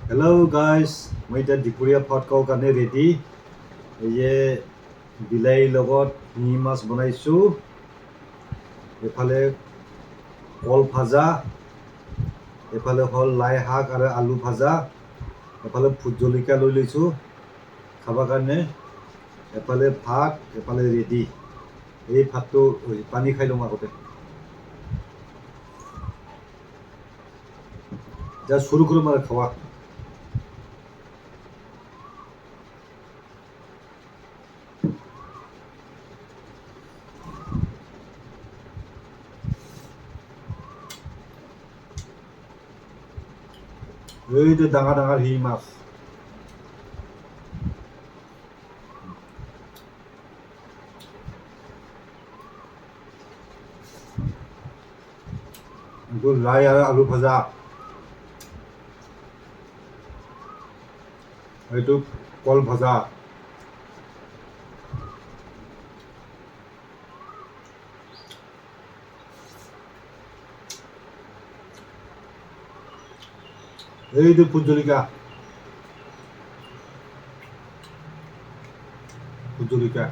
Hello' guys, মই এতিয়া দুপৰীয়া ভাত খাবৰ কাৰণে ৰেডি। এই বিলাহীৰ লগত শিঙি মাছ বনাইছোঁ, এফালে কল ভাজা, এফালে হ'ল লাই শাক আৰু আলু ভাজা, এফালে ভোট জলকীয়া লৈ লৈছোঁ খাবৰ কাৰণে, এফালে ভাত, এফালে ৰেডি। এই ভাতটো পানী খাই লওঁ আগতে। যা শুৰু কৰো মানে খাওয়া। এই যে ডাঙৰ ডাঙৰ শিঙি মাছ, এইটো লাই আৰু আলু ভাজা, এইটো কল ভাজা, এইটো ভোট জলকীয়া, ভোট জলকীয়া।